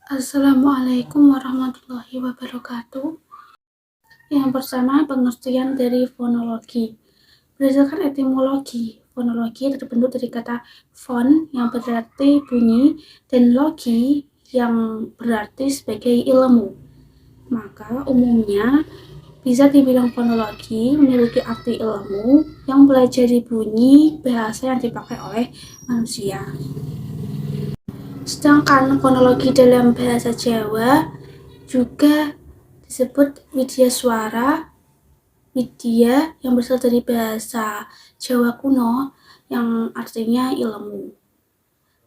Assalamualaikum warahmatullahi wabarakatuh. Yang pertama, pengertian dari fonologi. Berdasarkan etimologi, fonologi terbentuk dari kata fon yang berarti bunyi dan logi yang berarti sebagai ilmu. Maka umumnya bisa dibilang fonologi memiliki arti ilmu yang mempelajari bunyi bahasa yang dipakai oleh manusia. Sedangkan fonologi dalam bahasa Jawa juga disebut widya suara, widya yang berasal dari bahasa Jawa kuno yang artinya ilmu,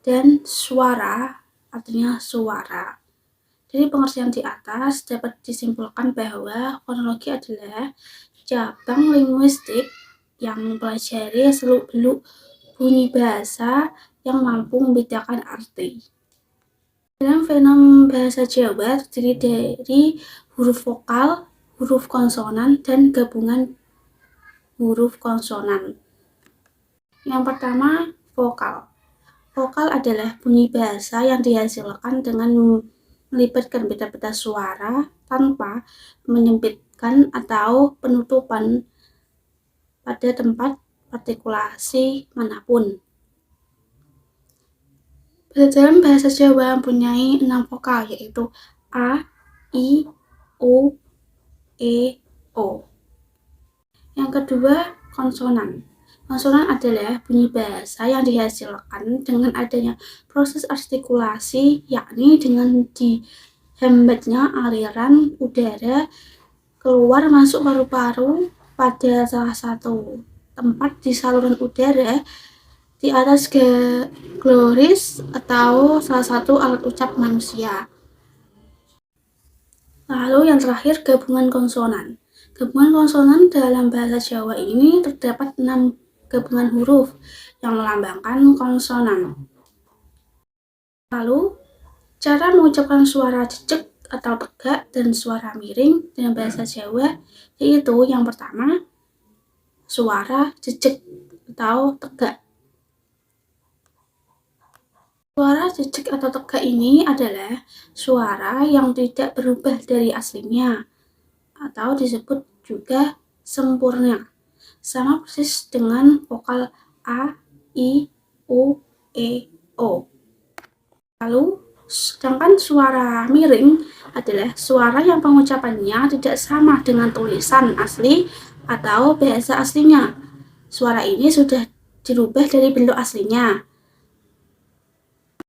dan suara artinya suara. Dari pengertian di atas dapat disimpulkan bahwa fonologi adalah cabang linguistik yang mempelajari seluk-beluk bunyi bahasa yang mampu membedakan arti. Dalam fenom bahasa Jawa terdiri dari huruf vokal, huruf konsonan, dan gabungan huruf konsonan. Yang pertama, vokal. Vokal adalah bunyi bahasa yang dihasilkan dengan melibatkan pita-pita suara tanpa menyempitkan atau penutupan pada tempat artikulasi manapun. Dalam bahasa Jawa mempunyai 6 vokal, yaitu A, I, U, E, O. Yang kedua, konsonan. Konsonan adalah bunyi bahasa yang dihasilkan dengan adanya proses artikulasi, yakni dengan dihambatnya aliran udara keluar masuk paru-paru pada salah satu tempat di saluran udara di atas gloris atau salah satu alat ucap manusia. Lalu yang terakhir, gabungan konsonan. Gabungan konsonan dalam bahasa Jawa ini terdapat 6 gabungan huruf yang melambangkan konsonan. Lalu, cara mengucapkan suara jejek atau tegak dan suara miring dalam bahasa Jawa yaitu yang pertama, suara jejek atau tegak. Suara jejek atau tegak ini adalah suara yang tidak berubah dari aslinya atau disebut juga sempurna, sama persis dengan vokal A, I, U, E, O. Lalu, sedangkan suara miring adalah suara yang pengucapannya tidak sama dengan tulisan asli atau bahasa aslinya. Suara ini sudah dirubah dari bentuk aslinya.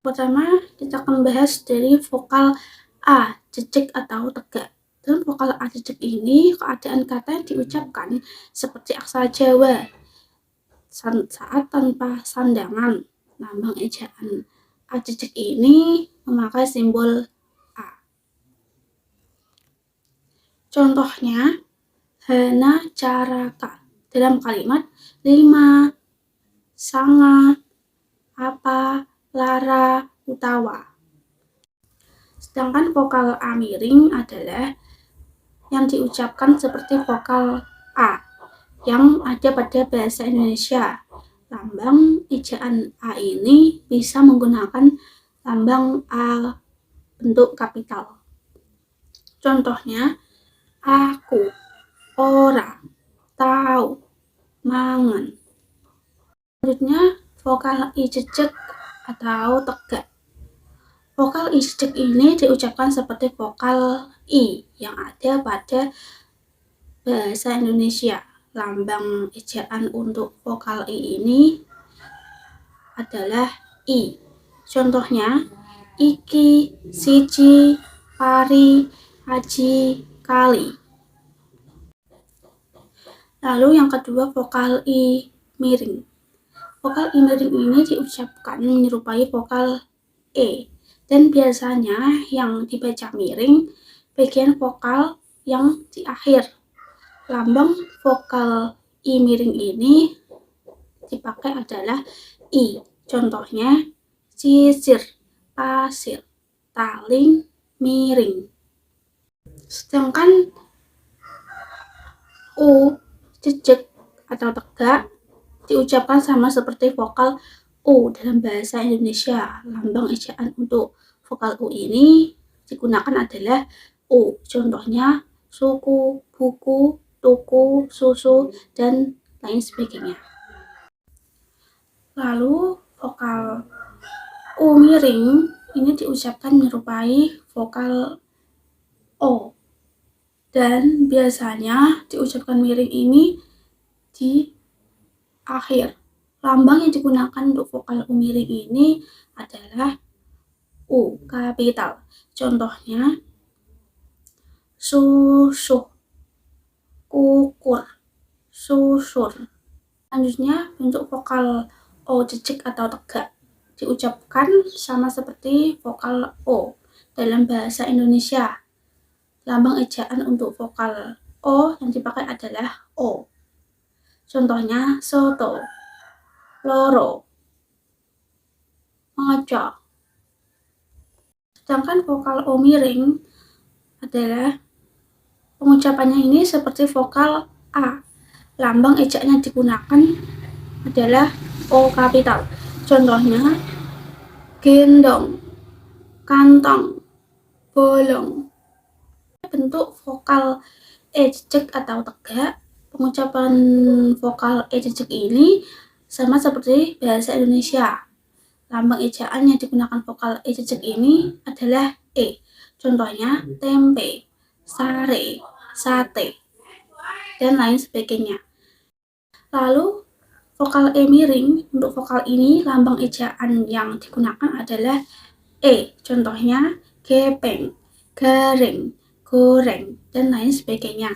Pertama, kita akan bahas dari vokal A, jejek atau tegak. Dalam vokal A jejek ini, keadaan kata yang diucapkan seperti aksara Jawa saat tanpa sandangan. Lambang ejaan A jejek ini memakai simbol A. Contohnya, hana caraka dalam kalimat 5, sanga, apa, lara, utawa. Sedangkan vokal A miring adalah yang diucapkan seperti vokal A yang ada pada bahasa Indonesia. Lambang ejaan A ini bisa menggunakan lambang A bentuk kapital. Contohnya, aku, ora, tahu, mangan. Selanjutnya, vokal I jejek atau tegak. Vokal I jejek ini diucapkan seperti vokal I yang ada pada bahasa Indonesia. Lambang ejaan untuk vokal I ini adalah I. Contohnya, iki, siji, pari, aji, kali. Lalu yang kedua, vokal I miring. Vokal I miring ini diucapkan menyerupai vokal E, dan biasanya yang dibaca miring bagian vokal yang di akhir. Lambang vokal I miring ini dipakai adalah I. Contohnya, sisir, pasir, taling, miring. Sedangkan U jejek atau tegak diucapkan sama seperti vokal U dalam bahasa Indonesia. Lambang ejaan untuk vokal U ini digunakan adalah U. Contohnya suku, buku, tuku, susu, dan lain sebagainya. Lalu vokal U miring ini diucapkan menyerupai vokal O, dan biasanya diucapkan miring ini di akhir. Lambang yang digunakan untuk vokal U miring ini adalah U kapital. Contohnya susuh, kukur, susur. Selanjutnya, bentuk vokal O jejak atau tegak diucapkan sama seperti vokal O dalam bahasa Indonesia. Lambang ejaan untuk vokal O yang dipakai adalah O. Contohnya soto, loro, ngoco. Sedangkan vokal O miring adalah pengucapannya ini seperti vokal A. Lambang ejaknya digunakan adalah O kapital. Contohnya gendong, kantong, bolong. Bentuk vokal E jejak atau tegak, pengucapan vokal E jejak ini sama seperti bahasa Indonesia. Lambang ejaan yang digunakan vokal E jejak ini adalah E. Contohnya tempe, sare, sate, dan lain sebagainya. Lalu vokal E miring, untuk vokal ini lambang ejaan yang digunakan adalah E. Contohnya gepeng, garing, goreng, dan lain sebagainya.